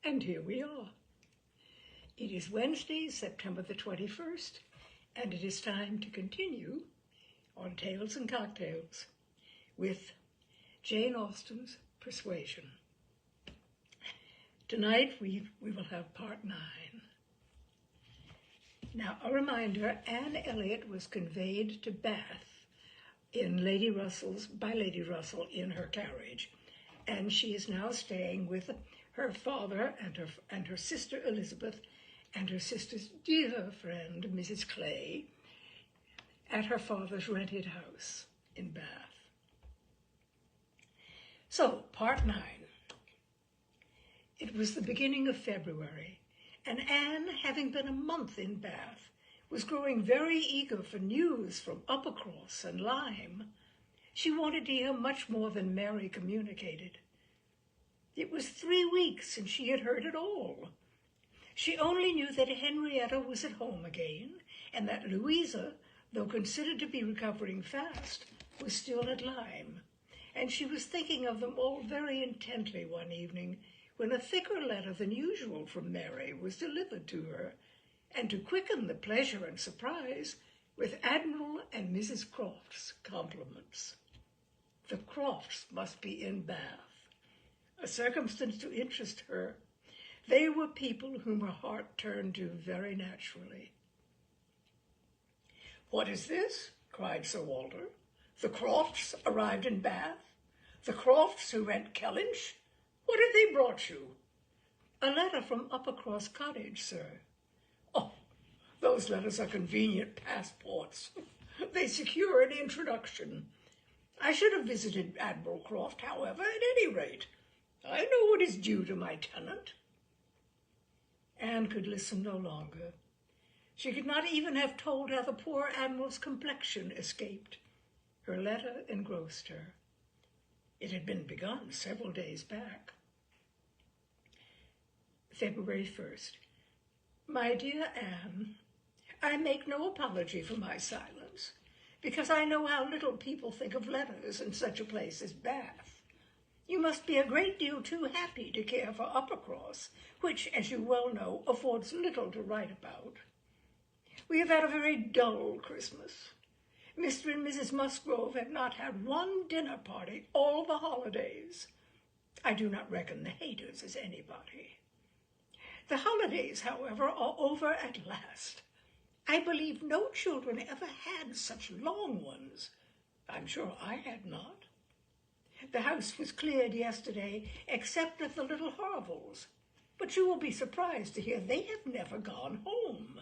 And here we are. It is Wednesday, September the 21st, and it is time to continue on Tales and Cocktails with Jane Austen's Persuasion. Tonight we will have part 9. Now, a reminder, Anne Elliot was conveyed to Bath by Lady Russell in her carriage, and she is now staying with her father and her sister Elizabeth and her sister's dear friend, Mrs. Clay, at her father's rented house in Bath. So, part 9. It was the beginning of February, and Anne, having been a month in Bath, was growing very eager for news from Uppercross and Lyme. She wanted to hear much more than Mary communicated. It was 3 weeks since she had heard it all. She only knew that Henrietta was at home again, and that Louisa, though considered to be recovering fast, was still at Lyme. And she was thinking of them all very intently one evening, when a thicker letter than usual from Mary was delivered to her, and to quicken the pleasure and surprise, with Admiral and Mrs. Croft's compliments. The Crofts must be in Bath, a circumstance to interest her. They were people whom her heart turned to very naturally. "What is this?" cried Sir Walter. "The Crofts arrived in Bath? The Crofts who rent Kellynch? What have they brought you?" "A letter from Uppercross Cottage, sir." "Oh, those letters are convenient passports. They secure an introduction. I should have visited Admiral Croft, however, at any rate. I know what is due to my tenant." Anne could listen no longer. She could not even have told how the poor Admiral's complexion escaped. Her letter engrossed her. It had been begun several days back. February 1st. My dear Anne, I make no apology for my silence, because I know how little people think of letters in such a place as Bath. You must be a great deal too happy to care for Uppercross, which, as you well know, affords little to write about. We have had a very dull Christmas. Mr. and Mrs. Musgrove have not had one dinner party all the holidays. I do not reckon the Hayters as anybody. The holidays, however, are over at last. I believe no children ever had such long ones. I'm sure I had not. The house was cleared yesterday, except of the little Harvilles, but you will be surprised to hear they have never gone home.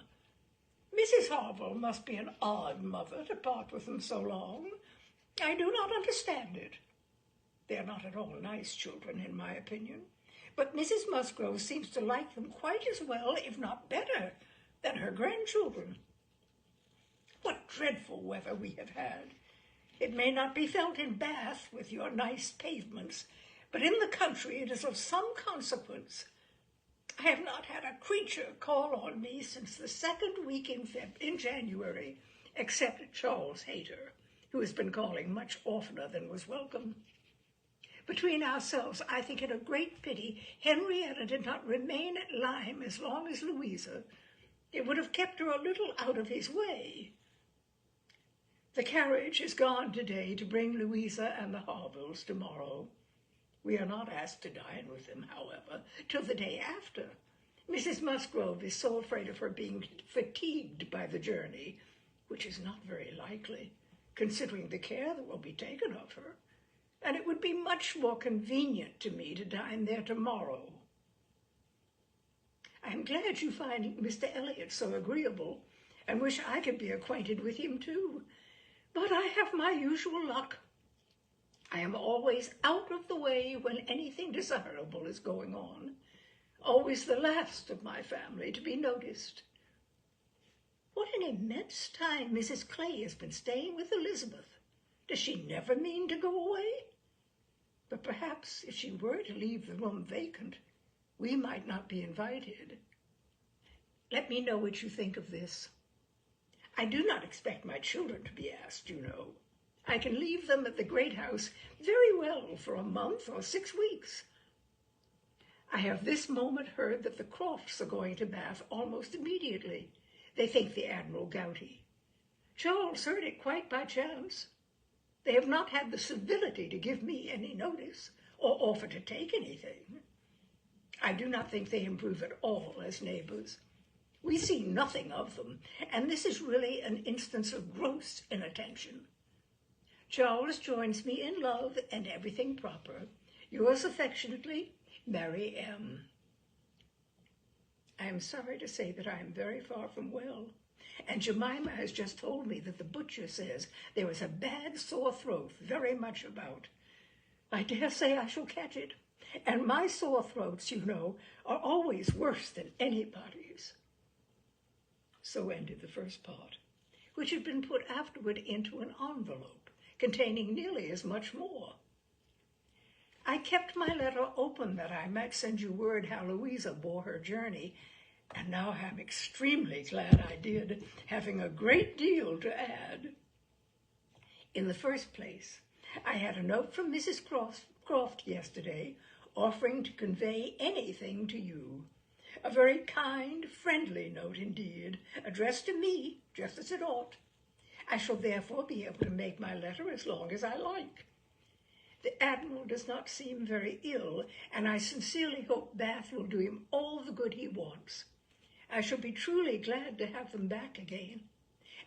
Mrs. Harville must be an odd mother to part with them so long. I do not understand it. They are not at all nice children, in my opinion, but Mrs. Musgrove seems to like them quite as well, if not better, than her grandchildren. What dreadful weather we have had! It may not be felt in Bath with your nice pavements, but in the country it is of some consequence. I have not had a creature call on me since the second week in January, except Charles Hayter, who has been calling much oftener than was welcome. Between ourselves, I think it a great pity Henrietta did not remain at Lyme as long as Louisa. It would have kept her a little out of his way. The carriage is gone today to bring Louisa and the Harvilles tomorrow. We are not asked to dine with them, however, till the day after. Mrs. Musgrove is so afraid of her being fatigued by the journey, which is not very likely, considering the care that will be taken of her, and it would be much more convenient to me to dine there tomorrow. I am glad you find Mr. Elliot so agreeable, and wish I could be acquainted with him too, but I have my usual luck. I am always out of the way when anything desirable is going on, always the last of my family to be noticed. What an immense time Mrs. Clay has been staying with Elizabeth. Does she never mean to go away? But perhaps if she were to leave the room vacant, we might not be invited. Let me know what you think of this. I do not expect my children to be asked, you know. I can leave them at the great house very well for a month or 6 weeks. I I have this moment heard that the Crofts are going to Bath almost immediately. They think the Admiral gouty. Charles heard it quite by chance. They have not had the civility to give me any notice or offer to take anything. I do not think they improve at all as neighbours. We see nothing of them, and this is really an instance of gross inattention. Charles joins me in love and everything proper. Yours affectionately, Mary M. I am sorry to say that I am very far from well, and Jemima has just told me that the butcher says there is a bad sore throat very much about. I dare say I shall catch it, and my sore throats, you know, are always worse than anybody's. So ended the first part, which had been put afterward into an envelope containing nearly as much more. I kept my letter open that I might send you word how Louisa bore her journey, and now I'm extremely glad I did, having a great deal to add. In the first place, I had a note from Mrs. Croft yesterday offering to convey anything to you. A very kind, friendly note indeed, addressed to me, just as it ought. I shall therefore be able to make my letter as long as I like. The Admiral does not seem very ill, and I sincerely hope Bath will do him all the good he wants. I shall be truly glad to have them back again.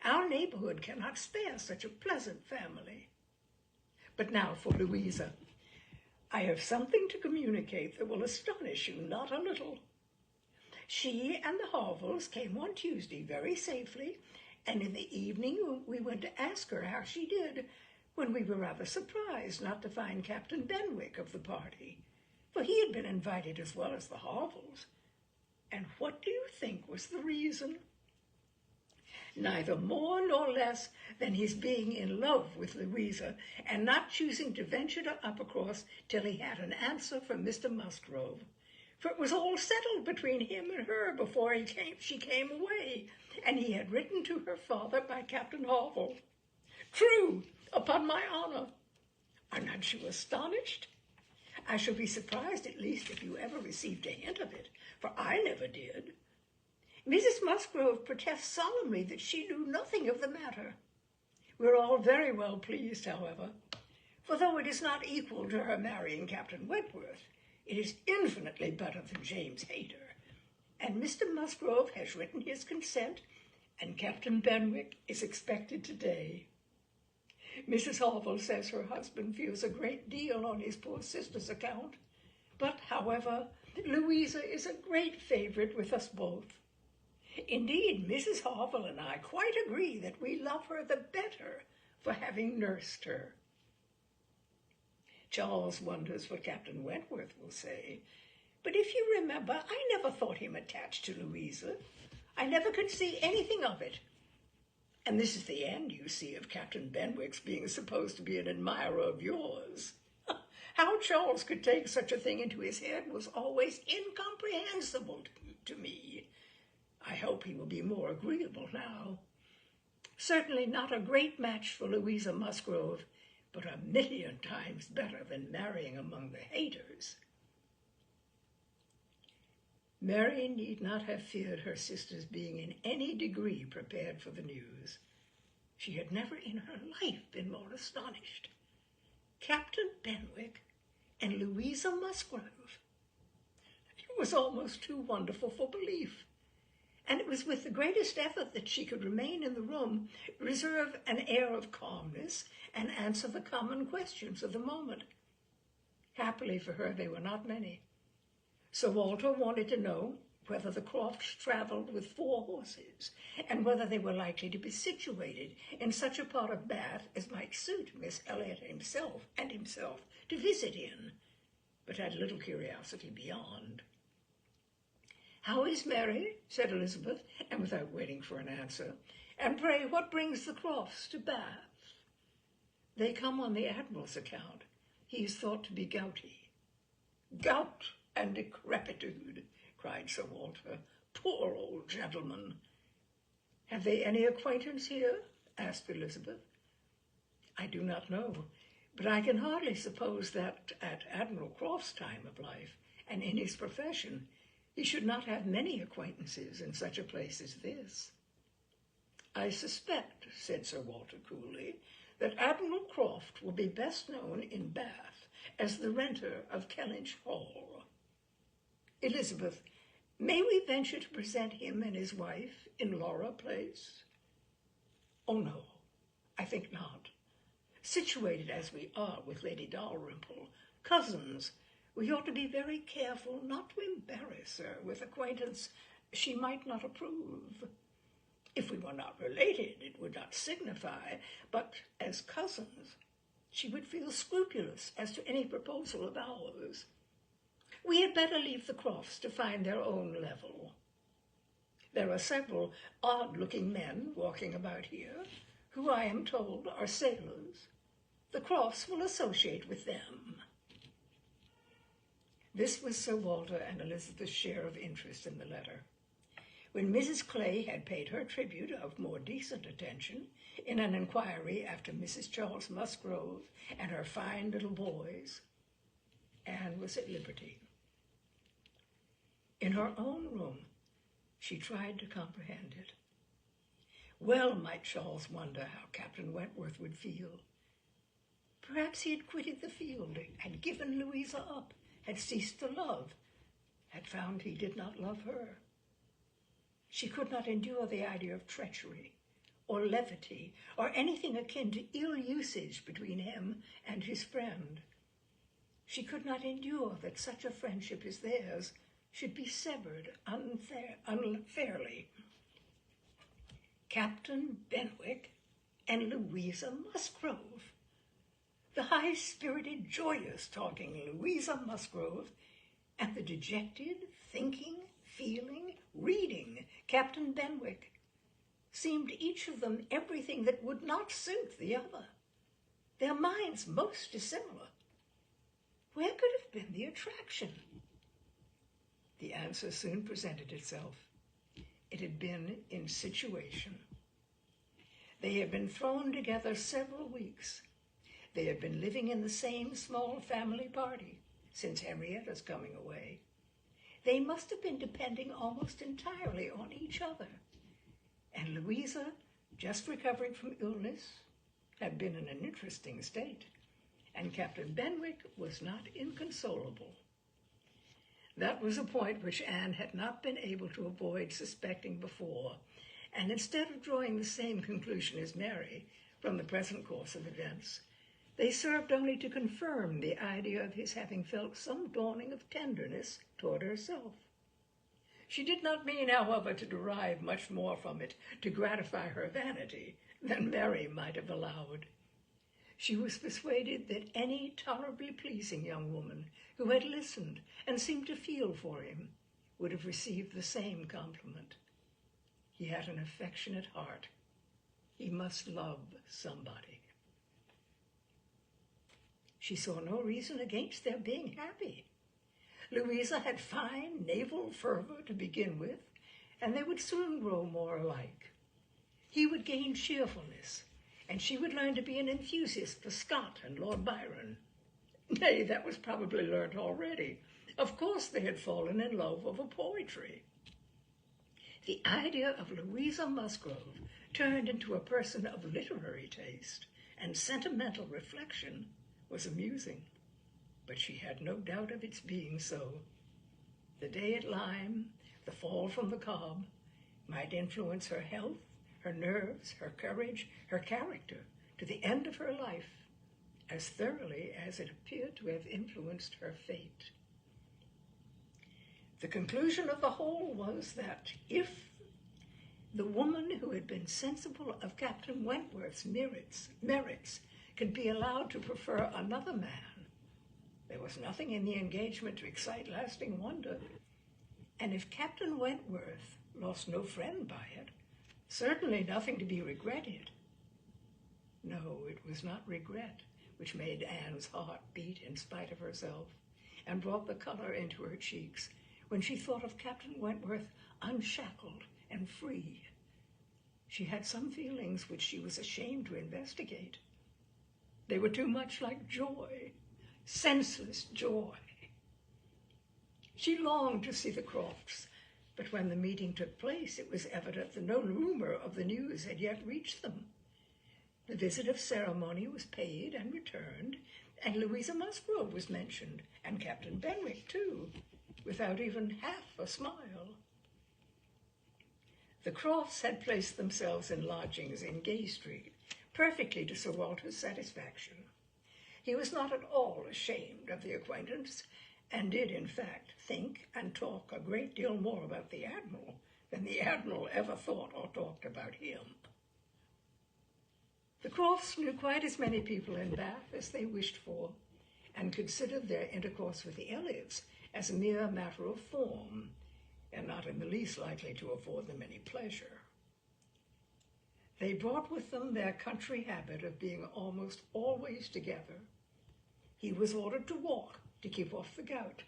Our neighborhood cannot spare such a pleasant family. But now for Louisa. I have something to communicate that will astonish you not a little. She and the Harvilles came on Tuesday very safely, and in the evening we went to ask her how she did, when we were rather surprised not to find Captain Benwick of the party, for he had been invited as well as the Harvilles. And what do you think was the reason? Neither more nor less than his being in love with Louisa and not choosing to venture to Uppercross till he had an answer from Mr. Musgrove. For it was all settled between him and her before she came away, and he had written to her father by Captain Harville. True, upon my honour. Are not you astonished? I shall be surprised at least if you ever received a hint of it, for I never did. Mrs. Musgrove protests solemnly that she knew nothing of the matter. We're all very well pleased, however, for though it is not equal to her marrying Captain Wentworth, it is infinitely better than James Hayter, and Mr. Musgrove has written his consent, and Captain Benwick is expected today. Mrs. Harville says her husband feels a great deal on his poor sister's account, but, however, Louisa is a great favourite with us both. Indeed, Mrs. Harville and I quite agree that we love her the better for having nursed her. Charles wonders what Captain Wentworth will say, but if you remember, I never thought him attached to Louisa. I never could see anything of it. And this is the end, you see, of Captain Benwick's being supposed to be an admirer of yours. How Charles could take such a thing into his head was always incomprehensible to me. I hope he will be more agreeable now. Certainly not a great match for Louisa Musgrove, but 1,000,000 times better than marrying among the Hayters. Mary need not have feared her sister's being in any degree prepared for the news. She had never in her life been more astonished. Captain Benwick and Louisa Musgrove. It was almost too wonderful for belief, and it was with the greatest effort that she could remain in the room, reserve an air of calmness, and answer the common questions of the moment. Happily for her, they were not many. Sir Walter wanted to know whether the Crofts travelled with 4 horses, and whether they were likely to be situated in such a part of Bath as might suit Miss Elliot himself to visit in, but had little curiosity beyond. "How is Mary?" said Elizabeth, and without waiting for an answer. "And pray, what brings the Crofts to Bath?" "They come on the Admiral's account. He is thought to be gouty." "Gout and decrepitude," cried Sir Walter. "Poor old gentleman." "Have they any acquaintance here?" asked Elizabeth. "I do not know, but I can hardly suppose that at Admiral Croft's time of life and in his profession he should not have many acquaintances in such a place as this. "I suspect," said Sir Walter coolly, "that Admiral Croft will be best known in Bath as the renter of Kellynch Hall. Elizabeth, may we venture to present him and his wife in Laura Place?" "Oh, no, I think not. Situated as we are with Lady Dalrymple, cousins, we ought to be very careful not to embarrass her with acquaintance she might not approve. If we were not related, it would not signify, but as cousins, she would feel scrupulous as to any proposal of ours. We had better leave the Crofts to find their own level. There are several odd-looking men walking about here, who I am told are sailors. The Crofts will associate with them." This was Sir Walter and Elizabeth's share of interest in the letter. When Mrs. Clay had paid her tribute of more decent attention in an inquiry after Mrs. Charles Musgrove and her fine little boys, Anne was at liberty. In her own room, she tried to comprehend it. Well might Charles wonder how Captain Wentworth would feel. Perhaps he had quitted the field, had given Louisa up, had ceased to love, had found he did not love her. She could not endure the idea of treachery or levity or anything akin to ill usage between him and his friend. She could not endure that such a friendship as theirs should be severed unfairly. Captain Benwick and Louisa Musgrove. The high-spirited, joyous-talking Louisa Musgrove and the dejected, thinking, feeling, reading Captain Benwick seemed each of them everything that would not suit the other, their minds most dissimilar. Where could have been the attraction? The answer soon presented itself. It had been in situation. They had been thrown together several weeks. They had been living in the same small family party since Henrietta's coming away. They must have been depending almost entirely on each other. And Louisa, just recovering from illness, had been in an interesting state, and Captain Benwick was not inconsolable. That was a point which Anne had not been able to avoid suspecting before, and instead of drawing the same conclusion as Mary from the present course of events, they served only to confirm the idea of his having felt some dawning of tenderness toward herself. She did not mean, however, to derive much more from it to gratify her vanity than Mary might have allowed. She was persuaded that any tolerably pleasing young woman who had listened and seemed to feel for him would have received the same compliment. He had an affectionate heart. He must love somebody. She saw no reason against their being happy. Louisa had fine naval fervor to begin with, and they would soon grow more alike. He would gain cheerfulness, and she would learn to be an enthusiast for Scott and Lord Byron. Nay, that was probably learnt already. Of course they had fallen in love over poetry. The idea of Louisa Musgrove turned into a person of literary taste and sentimental reflection was amusing, but she had no doubt of its being so. The day at Lyme, the fall from the Cobb, might influence her health, her nerves, her courage, her character, to the end of her life, as thoroughly as it appeared to have influenced her fate. The conclusion of the whole was that if the woman who had been sensible of Captain Wentworth's merits could be allowed to prefer another man, there was nothing in the engagement to excite lasting wonder, and if Captain Wentworth lost no friend by it, certainly nothing to be regretted. No, it was not regret which made Anne's heart beat in spite of herself and brought the color into her cheeks when she thought of Captain Wentworth unshackled and free. She had some feelings which she was ashamed to investigate. They were too much like joy, senseless joy. She longed to see the Crofts, but when the meeting took place, it was evident that no rumor of the news had yet reached them. The visit of ceremony was paid and returned, and Louisa Musgrove was mentioned, and Captain Benwick, too, without even half a smile. The Crofts had placed themselves in lodgings in Gay Street, perfectly to Sir Walter's satisfaction. He was not at all ashamed of the acquaintance, and did, in fact, think and talk a great deal more about the Admiral than the Admiral ever thought or talked about him. The Crofts knew quite as many people in Bath as they wished for, and considered their intercourse with the Elliots as a mere matter of form, and not in the least likely to afford them any pleasure. They brought with them their country habit of being almost always together. He was ordered to walk to keep off the gout,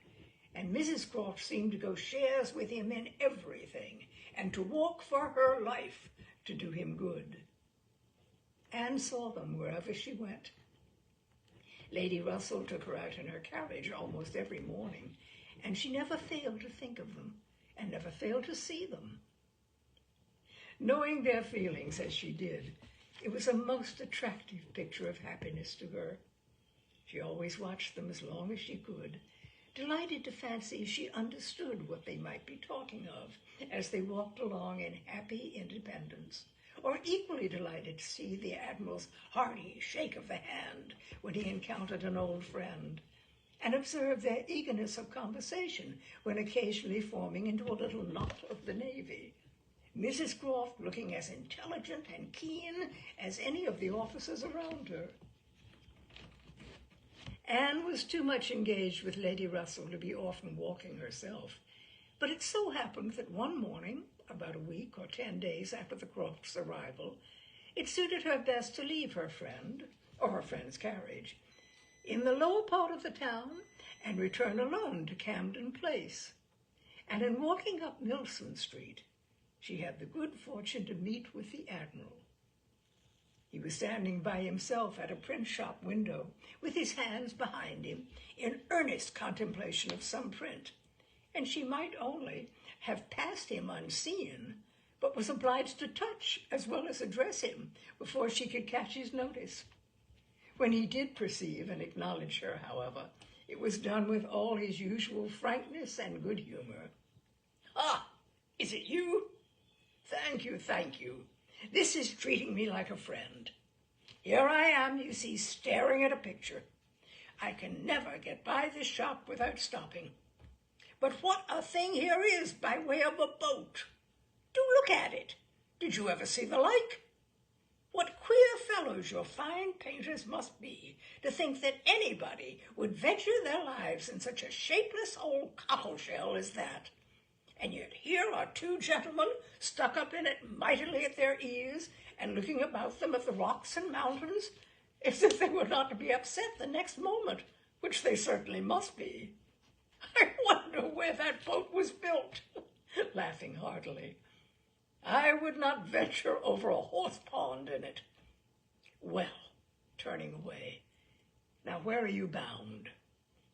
and Mrs. Croft seemed to go shares with him in everything, and to walk for her life to do him good. Anne saw them wherever she went. Lady Russell took her out in her carriage almost every morning, and she never failed to think of them, and never failed to see them. Knowing their feelings as she did, it was a most attractive picture of happiness to her. She always watched them as long as she could, delighted to fancy she understood what they might be talking of as they walked along in happy independence, or equally delighted to see the Admiral's hearty shake of the hand when he encountered an old friend, and observe their eagerness of conversation when occasionally forming into a little knot of the Navy, Mrs. Croft looking as intelligent and keen as any of the officers around her. Anne was too much engaged with Lady Russell to be often walking herself, but it so happened that one morning, about a week or 10 days after the Crofts' arrival, it suited her best to leave her friend, or her friend's carriage, in the lower part of the town and return alone to Camden Place. And in walking up Milsom Street, she had the good fortune to meet with the Admiral. He was standing by himself at a print shop window, with his hands behind him, in earnest contemplation of some print, and she might only have passed him unseen, but was obliged to touch as well as address him before she could catch his notice. When he did perceive and acknowledge her, however, it was done with all his usual frankness and good humor. "Ah, is it you? Thank you, thank you. This is treating me like a friend. Here I am, you see, staring at a picture. I can never get by this shop without stopping. But what a thing here is by way of a boat! Do look at it. Did you ever see the like? What queer fellows your fine painters must be to think that anybody would venture their lives in such a shapeless old cockleshell as that. And yet here are two gentlemen stuck up in it mightily at their ease and looking about them at the rocks and mountains as if they were not to be upset the next moment, which they certainly must be. I wonder where that boat was built," laughing heartily. "I would not venture over a horse pond in it. Well," turning away, "now where are you bound?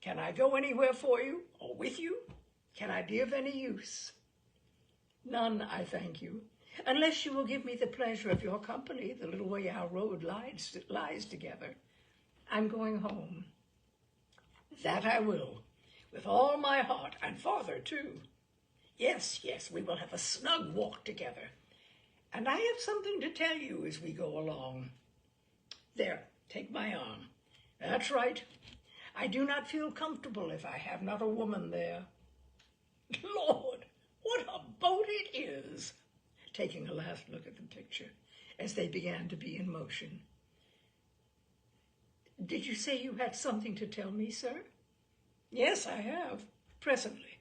Can I go anywhere for you, or with you? Can I be of any use?" "None, I thank you, unless you will give me the pleasure of your company the little way our road lies together. I'm going home." "That I will, with all my heart, and farther too. Yes, we will have a snug walk together. And I have something to tell you as we go along. There, take my arm. That's right. I do not feel comfortable if I have not a woman there. Lord, what a boat it is!" taking a last look at the picture as they began to be in motion. "Did you say you had something to tell me, sir?" "Yes, I have, presently.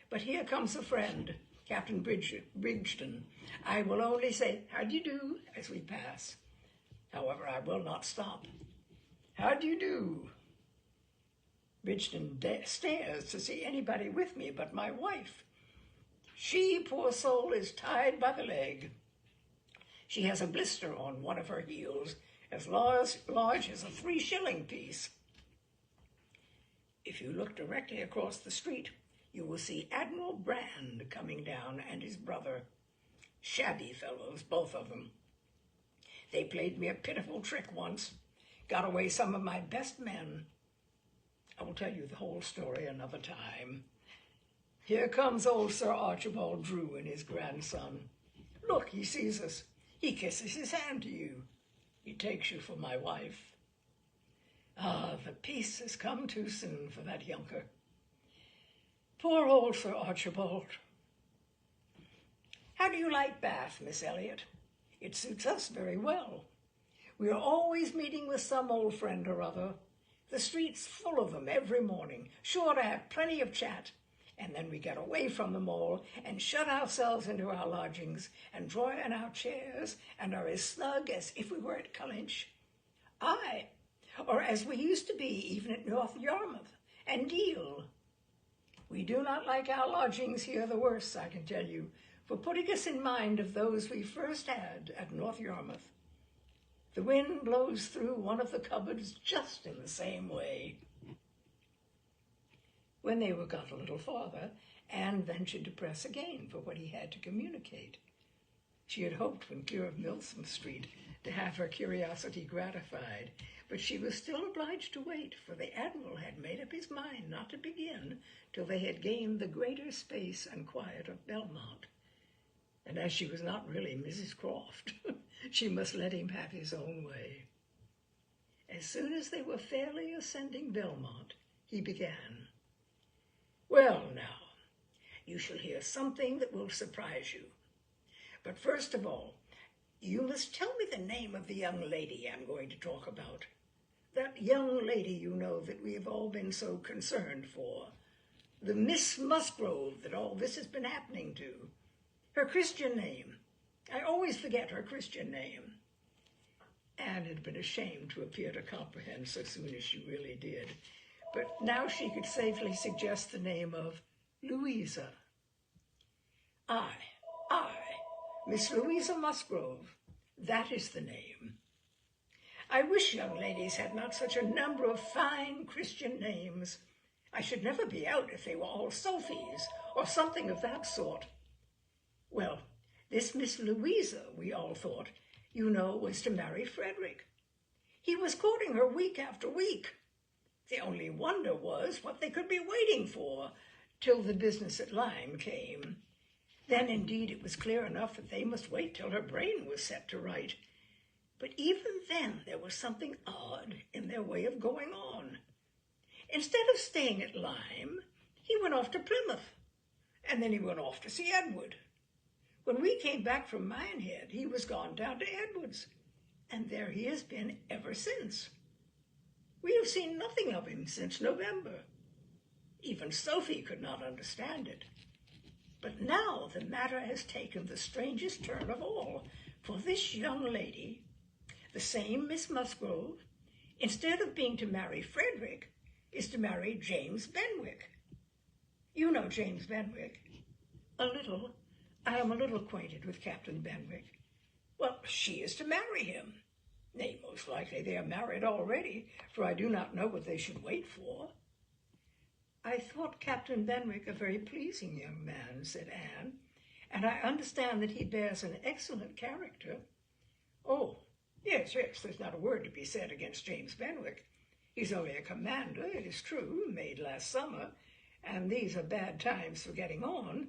But here comes a friend, Captain Bridgeton. I will only say, 'How do you do?' as we pass. However, I will not stop. How do you do?" Bridgeton stares to see anybody with me but my wife. She, poor soul, is tied by the leg. She has a blister on one of her heels, as large as a 3-shilling piece. If you look directly across the street, you will see Admiral Brand coming down and his brother. Shabby fellows, both of them. They played me a pitiful trick once, got away some of my best men. I will tell you the whole story another time. Here comes old Sir Archibald Drew and his grandson. Look, he sees us. He kisses his hand to you. He takes you for my wife. Ah, the peace has come too soon for that younker. Poor old Sir Archibald. How do you like Bath, Miss Elliot? It suits us very well. We are always meeting with some old friend or other. The street's full of them every morning, sure to have plenty of chat. And then we get away from them all and shut ourselves into our lodgings and draw in our chairs and are as snug as if we were at Cullinch. Aye, or as we used to be even at North Yarmouth and Deal. We do not like our lodgings here the worse, I can tell you, for putting us in mind of those we first had at North Yarmouth. The wind blows through one of the cupboards just in the same way. When they were got a little farther, Anne ventured to press again for what he had to communicate. She had hoped when clear of Milsom Street to have her curiosity gratified, but she was still obliged to wait, for the Admiral had made up his mind not to begin till they had gained the greater space and quiet of Belmont. And as she was not really Mrs. Croft, she must let him have his own way. As soon as they were fairly ascending Belmont, he began. Well, now, you shall hear something that will surprise you. But first of all, you must tell me the name of the young lady I'm going to talk about. That young lady, you know, that we have all been so concerned for. The Miss Musgrove that all this has been happening to. Her Christian name. I always forget her Christian name. Anne had been ashamed to appear to comprehend so soon as she really did. But now she could safely suggest the name of Louisa. Aye, Miss Louisa Musgrove. That is the name. I wish young ladies had not such a number of fine Christian names. I should never be out if they were all Sophies, or something of that sort. Well, this Miss Louisa, we all thought, you know, was to marry Frederick. He was courting her week after week. The only wonder was what they could be waiting for, till the business at Lyme came. Then, indeed, it was clear enough that they must wait till her brain was set to right. But even then there was something odd in their way of going on. Instead of staying at Lyme, he went off to Plymouth, and then he went off to see Edward. When we came back from Minehead, he was gone down to Edward's, and there he has been ever since. We have seen nothing of him since November. Even Sophie could not understand it. But now the matter has taken the strangest turn of all, for this young lady, the same Miss Musgrove, instead of being to marry Frederick, is to marry James Benwick. You know James Benwick. A little. I am a little acquainted with Captain Benwick. Well, she is to marry him. Nay, most likely they are married already, for I do not know what they should wait for. I thought Captain Benwick a very pleasing young man, said Anne, and I understand that he bears an excellent character. Oh, yes, there's not a word to be said against James Benwick. He's only a commander, it is true, made last summer, and these are bad times for getting on,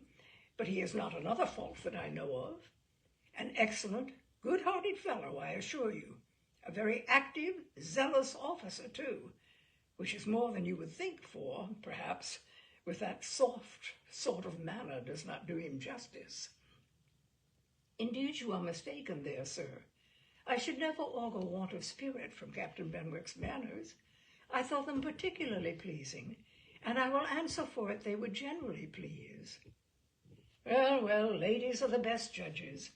but he has not another fault that I know of. An excellent, good-hearted fellow, I assure you. A very active, zealous officer, too, which is more than you would think for, perhaps, with that soft sort of manner does not do him justice. Indeed, you are mistaken there, sir. I should never augur want of spirit from Captain Benwick's manners. I thought them particularly pleasing, and I will answer for it they would generally please. Well, ladies are the best judges,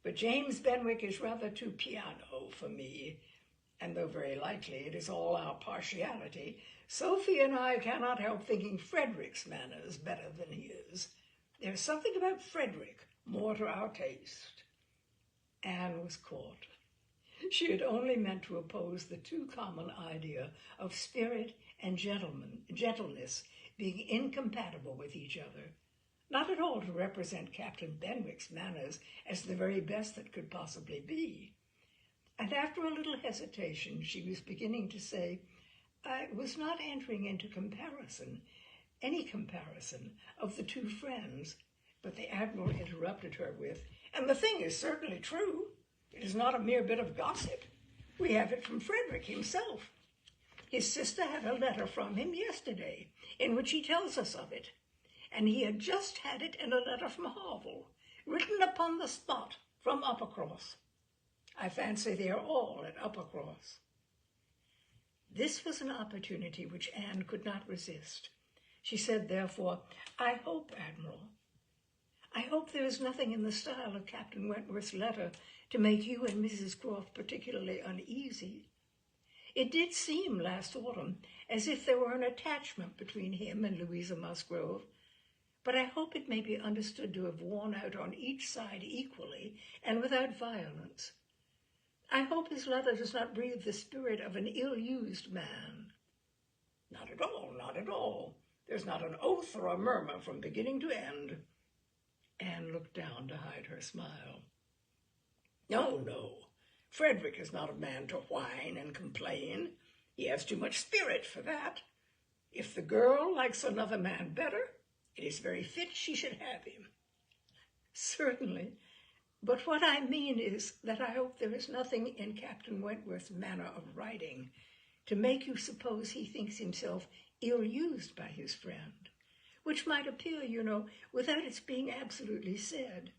but James Benwick is rather too piano for me, and though very likely it is all our partiality, Sophie and I cannot help thinking Frederick's manners better than his. There's something about Frederick more to our taste. Anne was caught. She had only meant to oppose the too common idea of spirit and gentleness being incompatible with each other, not at all to represent Captain Benwick's manners as the very best that could possibly be. And after a little hesitation, she was beginning to say, I was not entering into any comparison of the two friends, but the Admiral interrupted her with, and the thing is certainly true. It is not a mere bit of gossip. We have it from Frederick himself. His sister had a letter from him yesterday, in which he tells us of it, and he had just had it in a letter from Harville, written upon the spot from Uppercross. I fancy they are all at Uppercross. This was an opportunity which Anne could not resist. She said, therefore, I hope, Admiral, I hope there is nothing in the style of Captain Wentworth's letter to make you and Mrs. Croft particularly uneasy. It did seem last autumn as if there were an attachment between him and Louisa Musgrove, but I hope it may be understood to have worn out on each side equally and without violence. I hope his letter does not breathe the spirit of an ill-used man. Not at all, not at all. There's not an oath or a murmur from beginning to end. Anne looked down to hide her smile. No, no. Frederick is not a man to whine and complain. He has too much spirit for that. If the girl likes another man better, it is very fit she should have him. Certainly. But what I mean is that I hope there is nothing in Captain Wentworth's manner of writing to make you suppose he thinks himself ill-used by his friend, which might appear, without its being absolutely said.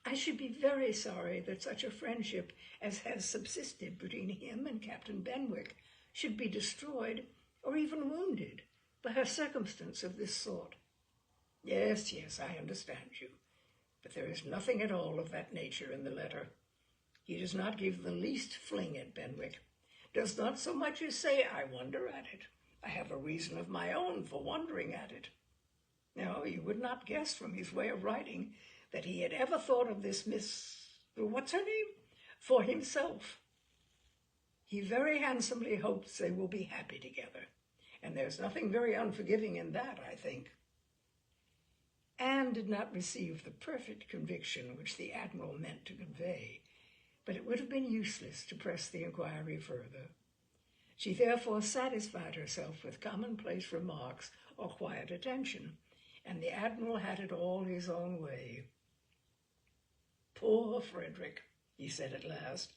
I should be very sorry that such a friendship as has subsisted between him and Captain Benwick should be destroyed or even wounded by a circumstance of this sort. Yes, I understand you. But there is nothing at all of that nature in the letter. He does not give the least fling at Benwick, does not so much as say, I wonder at it. I have a reason of my own for wondering at it. No, you would not guess from his way of writing that he had ever thought of this what's her name, for himself. He very handsomely hopes they will be happy together, and there's nothing very unforgiving in that, I think. Anne did not receive the perfect conviction which the Admiral meant to convey, but it would have been useless to press the inquiry further. She therefore satisfied herself with commonplace remarks or quiet attention, and the Admiral had it all his own way. Poor Frederick, he said at last.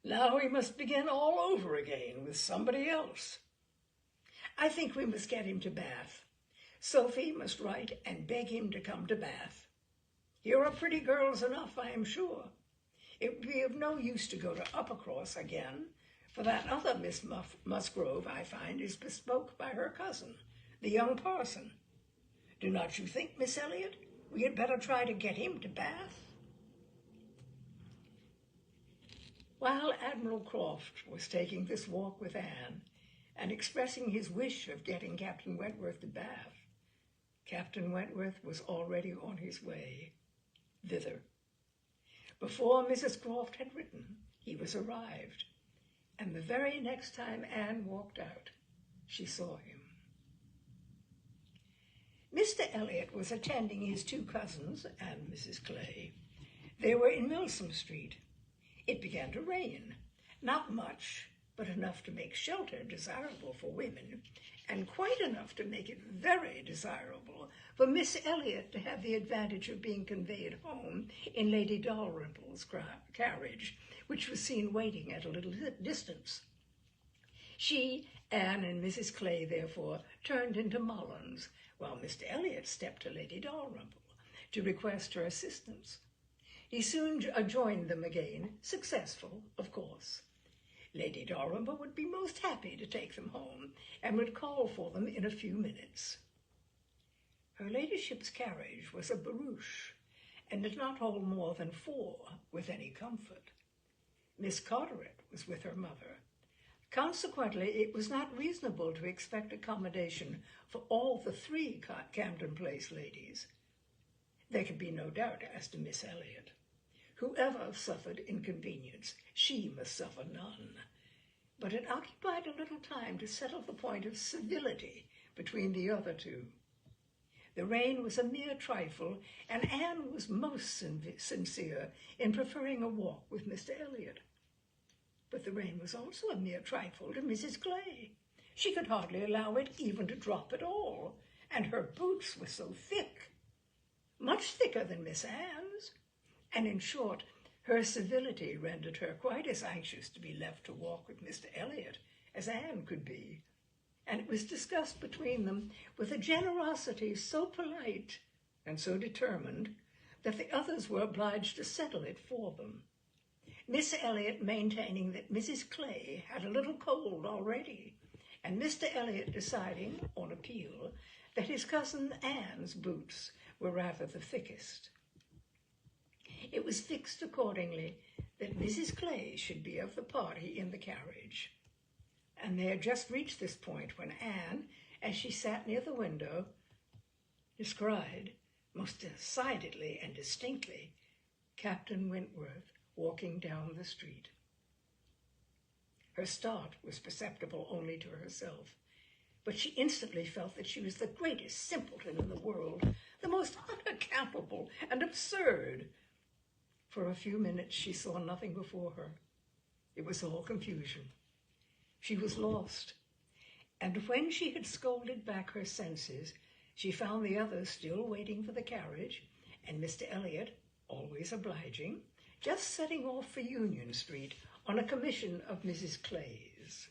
Now he must begin all over again with somebody else. I think we must get him to Bath. Sophie must write and beg him to come to Bath. Here are pretty girls enough, I am sure. It would be of no use to go to Uppercross again, for that other Miss Musgrove, I find, is bespoke by her cousin, the young parson. Do not you think, Miss Elliot, we had better try to get him to Bath? While Admiral Croft was taking this walk with Anne and expressing his wish of getting Captain Wentworth to Bath, Captain Wentworth was already on his way thither. Before Mrs. Croft had written, he was arrived, and the very next time Anne walked out, she saw him. Mr. Elliot was attending his two cousins and Mrs. Clay. They were in Milsom Street. It began to rain, not much, but enough to make shelter desirable for women, and quite enough to make it very desirable for Miss Elliot to have the advantage of being conveyed home in Lady Dalrymple's carriage, which was seen waiting at a little distance. She, Anne, and Mrs. Clay, therefore, turned into Mullins, while Mr. Elliot stepped to Lady Dalrymple to request her assistance. He soon joined them again, successful, of course. Lady Dalrymple would be most happy to take them home, and would call for them in a few minutes. Her ladyship's carriage was a barouche, and did not hold more than 4 with any comfort. Miss Carteret was with her mother. Consequently, it was not reasonable to expect accommodation for all the 3 Camden Place ladies. There could be no doubt as to Miss Elliot. Whoever suffered inconvenience, she must suffer none. But it occupied a little time to settle the point of civility between the other two. The rain was a mere trifle, and Anne was most sincere in preferring a walk with Mr. Elliot. But the rain was also a mere trifle to Mrs. Clay. She could hardly allow it even to drop at all, and her boots were so thick, much thicker than Miss Anne's, and in short, her civility rendered her quite as anxious to be left to walk with Mr. Elliot as Anne could be, and it was discussed between them with a generosity so polite and so determined that the others were obliged to settle it for them, Miss Elliot maintaining that Mrs. Clay had a little cold already, and Mr. Elliot deciding, on appeal, that his cousin Anne's boots were rather the thickest. It was fixed accordingly that Mrs. Clay should be of the party in the carriage, and they had just reached this point when Anne, as she sat near the window, descried, most decidedly and distinctly, Captain Wentworth walking down the street. Her start was perceptible only to herself, but she instantly felt that she was the greatest simpleton in the world, the most unaccountable and absurd. For a few minutes she saw nothing before her. It was all confusion. She was lost, and when she had scolded back her senses, she found the others still waiting for the carriage, and Mr. Elliot, always obliging, just setting off for Union Street on a commission of Mrs. Clay's.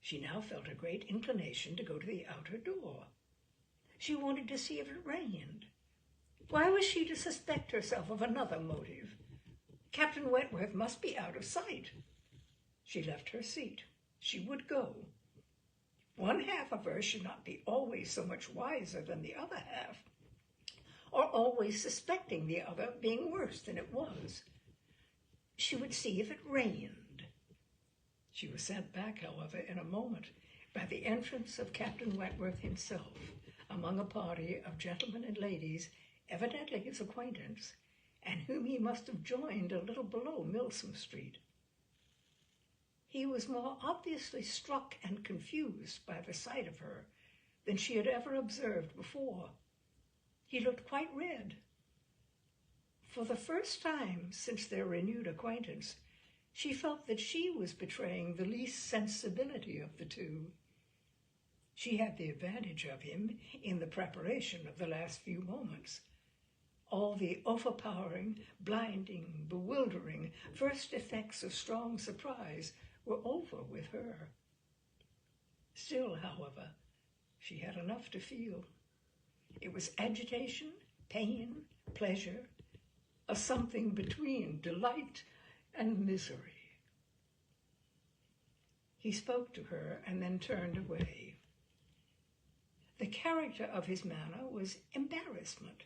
She now felt a great inclination to go to the outer door. She wanted to see if it rained. Why was she to suspect herself of another motive? Captain Wentworth must be out of sight. She left her seat. She would go. One half of her should not be always so much wiser than the other half, or always suspecting the other being worse than it was. She would see if it rained. She was sent back, however, in a moment by the entrance of Captain Wentworth himself, among a party of gentlemen and ladies, evidently his acquaintance, and whom he must have joined a little below Milsom Street. He was more obviously struck and confused by the sight of her than she had ever observed before. He looked quite red. For the first time since their renewed acquaintance, she felt that she was betraying the least sensibility of the two. She had the advantage of him in the preparation of the last few moments. All the overpowering, blinding, bewildering first effects of strong surprise were over with her. Still, however, she had enough to feel. It was agitation, pain, pleasure, a something between delight and misery. He spoke to her and then turned away. The character of his manner was embarrassment.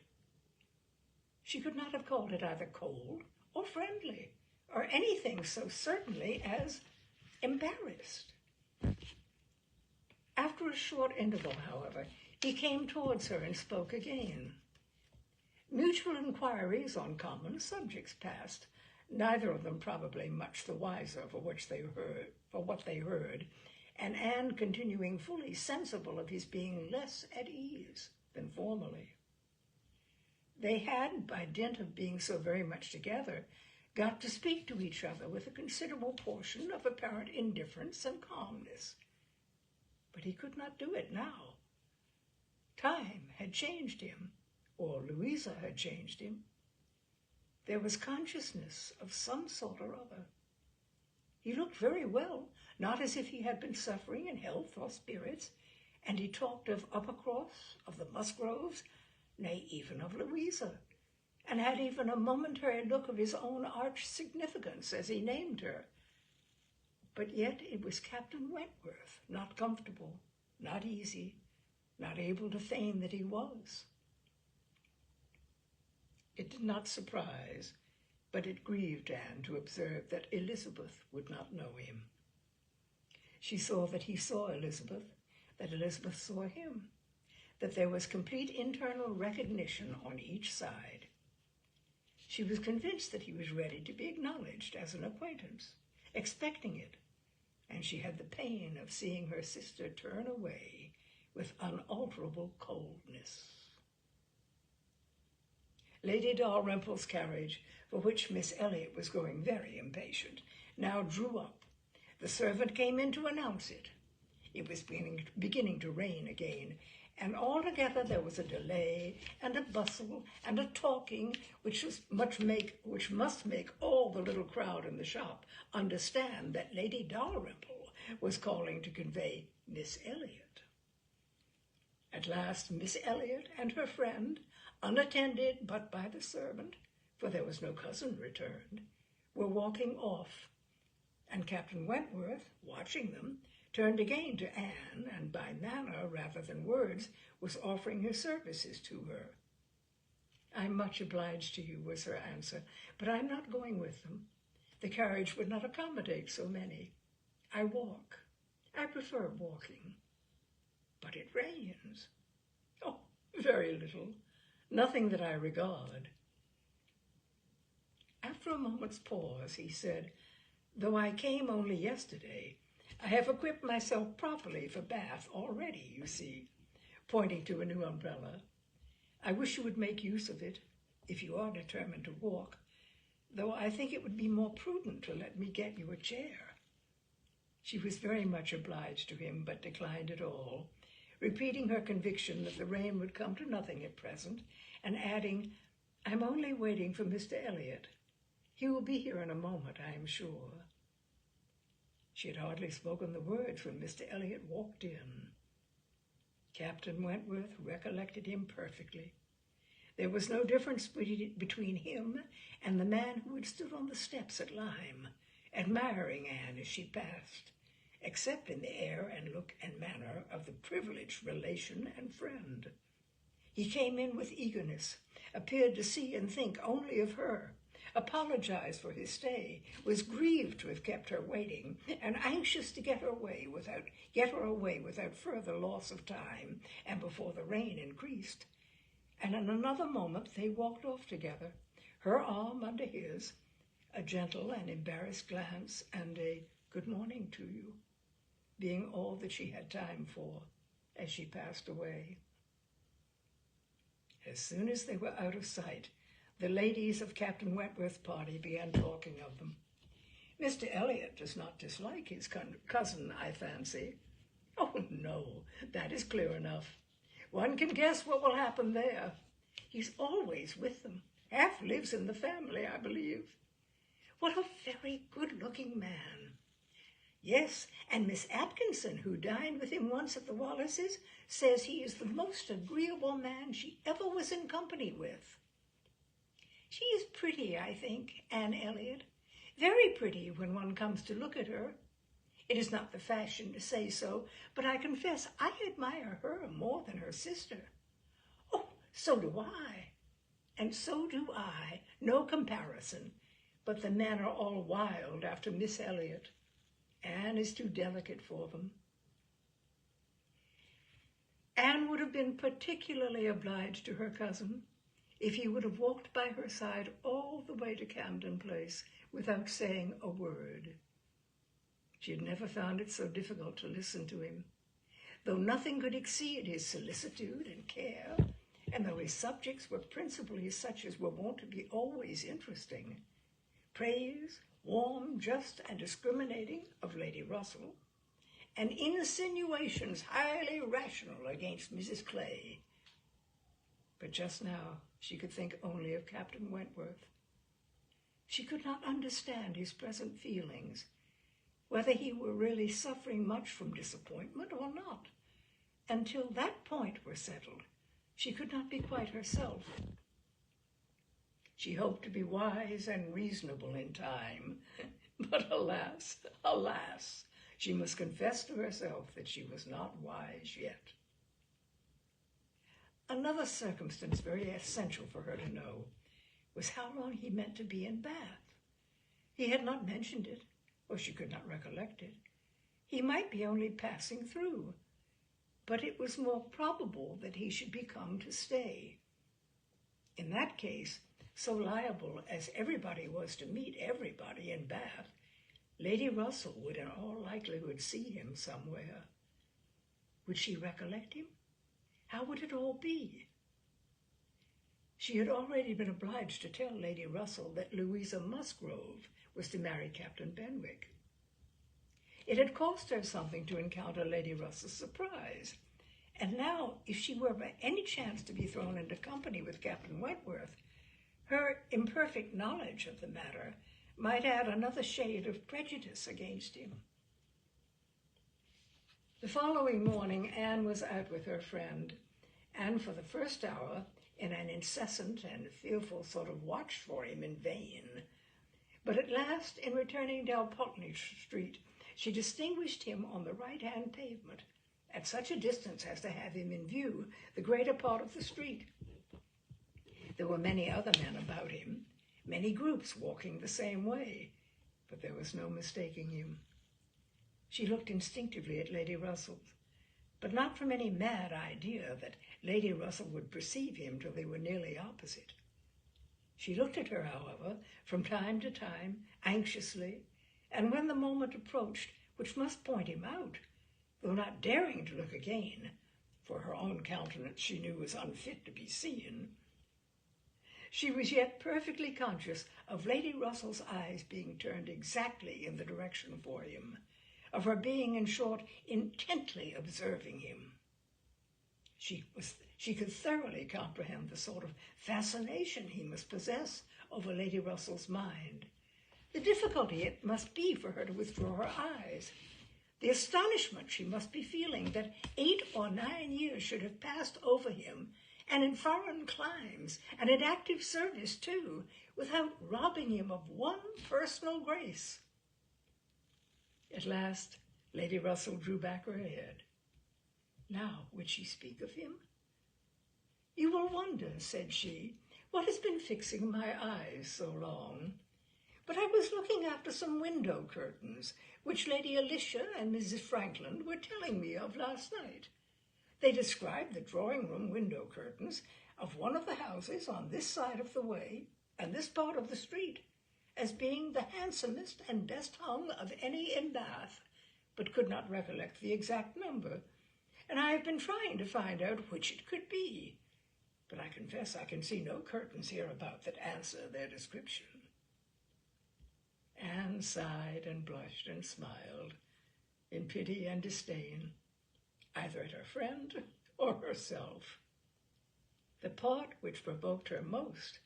She could not have called it either cold or friendly, or anything so certainly as embarrassed. After a short interval, however, he came towards her and spoke again. Mutual inquiries on common subjects passed, neither of them probably much the wiser for what they heard, and Anne continuing fully sensible of his being less at ease than formerly. They had, by dint of being so very much together, got to speak to each other with a considerable portion of apparent indifference and calmness. But he could not do it now. Time had changed him, or Louisa had changed him. There was consciousness of some sort or other. He looked very well, not as if he had been suffering in health or spirits, and he talked of Uppercross, of the Musgroves, nay, even of Louisa, and had even a momentary look of his own arch significance as he named her. But yet it was Captain Wentworth, not comfortable, not easy, not able to feign that he was. It did not surprise, but it grieved Anne to observe that Elizabeth would not know him. She saw that he saw Elizabeth, that Elizabeth saw him, that there was complete internal recognition on each side. She was convinced that he was ready to be acknowledged as an acquaintance, expecting it, and she had the pain of seeing her sister turn away with unalterable coldness. Lady Dalrymple's carriage, for which Miss Elliot was growing very impatient, now drew up. The servant came in to announce it. It was beginning to rain again, and altogether there was a delay and a bustle and a talking which must make all the little crowd in the shop understand that Lady Dalrymple was calling to convey Miss Elliot. At last Miss Elliot and her friend, unattended but by the servant, for there was no cousin returned, were walking off, and Captain Wentworth, watching them, turned again to Anne, and by manner rather than words was offering his services to her. "I'm much obliged to you," was her answer, "but I'm not going with them. The carriage would not accommodate so many. I walk. I prefer walking. But it rains." "Oh, very little. Nothing that I regard." After a moment's pause, he said, "Though I came only yesterday, I have equipped myself properly for Bath already, you see," pointing to a new umbrella. "I wish you would make use of it, if you are determined to walk, though I think it would be more prudent to let me get you a chair." She was very much obliged to him, but declined it all, repeating her conviction that the rain would come to nothing at present, and adding, "I'm only waiting for Mr. Elliot. He will be here in a moment, I am sure." She had hardly spoken the words when Mr. Elliot walked in. Captain Wentworth recollected him perfectly. There was no difference between him and the man who had stood on the steps at Lyme, admiring Anne as she passed, except in the air and look and manner of the privileged relation and friend. He came in with eagerness, appeared to see and think only of her, apologized for his stay, was grieved to have kept her waiting, and anxious to get her away without further loss of time, and before the rain increased. And in another moment they walked off together, her arm under his, a gentle and embarrassed glance, and a "good morning to you," being all that she had time for as she passed away. As soon as they were out of sight, the ladies of Captain Wentworth's party began talking of them. "Mr. Elliot does not dislike his cousin, I fancy." "Oh, no, that is clear enough. One can guess what will happen there. He's always with them, half lives in the family, I believe. What a very good-looking man. Yes, and Miss Atkinson, who dined with him once at the Wallaces, says he is the most agreeable man she ever was in company with. She is pretty, I think, Anne Elliot. Very pretty when one comes to look at her. It is not the fashion to say so, but I confess I admire her more than her sister." "Oh, so do I." "And so do I. No comparison. But the men are all wild after Miss Elliot. Anne is too delicate for them." Anne would have been particularly obliged to her cousin if he would have walked by her side all the way to Camden Place without saying a word. She had never found it so difficult to listen to him, though nothing could exceed his solicitude and care, and though his subjects were principally such as were wont to be always interesting. Praise, warm, just, and discriminating, of Lady Russell, and insinuations highly rational against Mrs. Clay. But just now she could think only of Captain Wentworth. She could not understand his present feelings, whether he were really suffering much from disappointment or not. Until that point were settled, she could not be quite herself. She hoped to be wise and reasonable in time, but alas, alas, she must confess to herself that she was not wise yet. Another circumstance very essential for her to know was how long he meant to be in Bath. He had not mentioned it, or she could not recollect it. He might be only passing through, but it was more probable that he should be come to stay. In that case, so liable as everybody was to meet everybody in Bath, Lady Russell would in all likelihood see him somewhere. Would she recollect him? How would it all be? She had already been obliged to tell Lady Russell that Louisa Musgrove was to marry Captain Benwick. It had cost her something to encounter Lady Russell's surprise, and now, if she were by any chance to be thrown into company with Captain Wentworth, her imperfect knowledge of the matter might add another shade of prejudice against him. The following morning, Anne was out with her friend, and for the first hour, in an incessant and fearful sort of watch for him in vain. But at last, in returning down Pulteney Street, she distinguished him on the right-hand pavement, at such a distance as to have him in view the greater part of the street. There were many other men about him, many groups walking the same way, but there was no mistaking him. She looked instinctively at Lady Russell, but not from any mad idea that Lady Russell would perceive him till they were nearly opposite. She looked at her, however, from time to time, anxiously, and when the moment approached which must point him out, though not daring to look again, for her own countenance she knew was unfit to be seen, she was yet perfectly conscious of Lady Russell's eyes being turned exactly in the direction for him, of her being, in short, intently observing him. She could thoroughly comprehend the sort of fascination he must possess over Lady Russell's mind. The difficulty it must be for her to withdraw her eyes, the astonishment she must be feeling that 8 or 9 years should have passed over him, and in foreign climes, and in active service too, without robbing him of one personal grace. At last, Lady Russell drew back her head. Now, would she speak of him? "You will wonder," said she, "what has been fixing my eyes so long. But I was looking after some window curtains, which Lady Alicia and Mrs. Frankland were telling me of last night. They described the drawing-room window curtains of one of the houses on this side of the way and this part of the street as being the handsomest and best hung of any in Bath, but could not recollect the exact number, and I have been trying to find out which it could be. But I confess I can see no curtains hereabout that answer their description." Anne sighed and blushed and smiled, in pity and disdain, either at her friend or herself. The part which provoked her most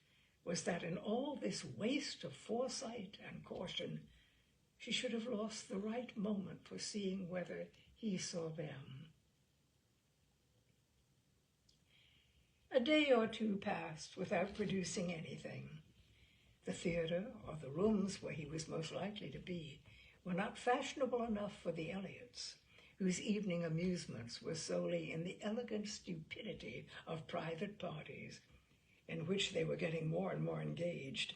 was that in all this waste of foresight and caution, she should have lost the right moment for seeing whether he saw them. A day or two passed without producing anything. The theatre, or the rooms where he was most likely to be, were not fashionable enough for the Elliots, whose evening amusements were solely in the elegant stupidity of private parties, in which they were getting more and more engaged,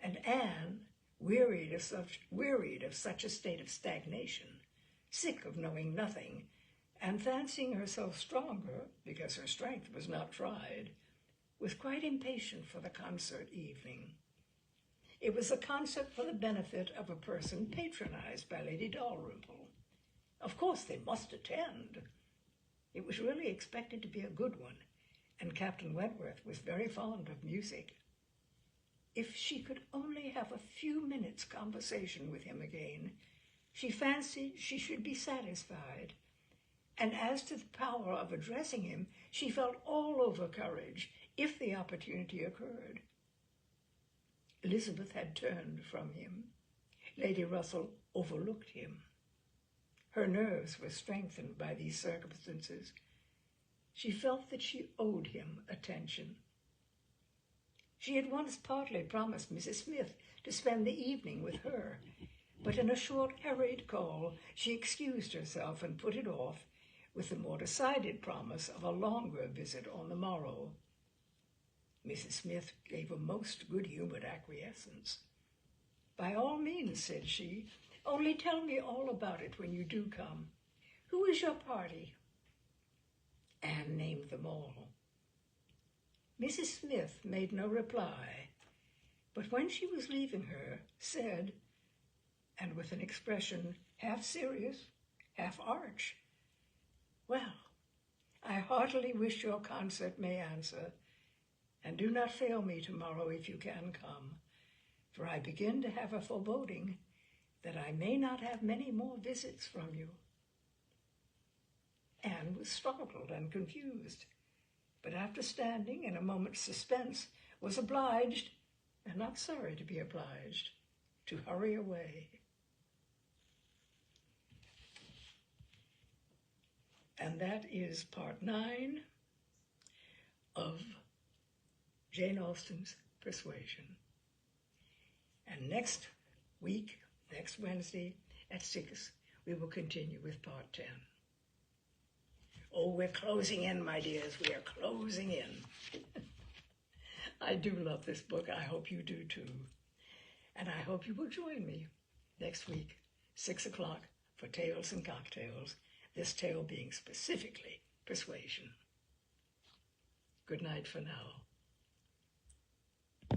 and Anne, wearied of such a state of stagnation, sick of knowing nothing, and fancying herself stronger because her strength was not tried, was quite impatient for the concert evening. It was a concert for the benefit of a person patronized by Lady Dalrymple. Of course they must attend. It was really expected to be a good one, and Captain Wentworth was very fond of music. If she could only have a few minutes' conversation with him again, she fancied she should be satisfied, and as to the power of addressing him, she felt all over courage if the opportunity occurred. Elizabeth had turned from him. Lady Russell overlooked him. Her nerves were strengthened by these circumstances. She felt that she owed him attention. She had once partly promised Mrs. Smith to spend the evening with her, but in a short, hurried call, she excused herself and put it off with the more decided promise of a longer visit on the morrow. Mrs. Smith gave a most good-humored acquiescence. "By all means," said she, "only tell me all about it when you do come. Who is your party?" Anne named them all. Mrs. Smith made no reply, but when she was leaving her, said, and with an expression half serious, half arch, Well, I heartily wish your concert may answer, and do not fail me tomorrow if you can come, for I begin to have a foreboding that I may not have many more visits from you. Anne was startled and confused, but after standing in a moment's suspense, was obliged, and not sorry to be obliged, to hurry away. And that is part 9 of Jane Austen's Persuasion. And next week, next Wednesday at 6, we will continue with part 10. Oh, we're closing in, my dears. We are closing in. I do love this book. I hope you do too. And I hope you will join me next week, 6 o'clock, for Tales and Cocktails, this tale being specifically Persuasion. Good night for now.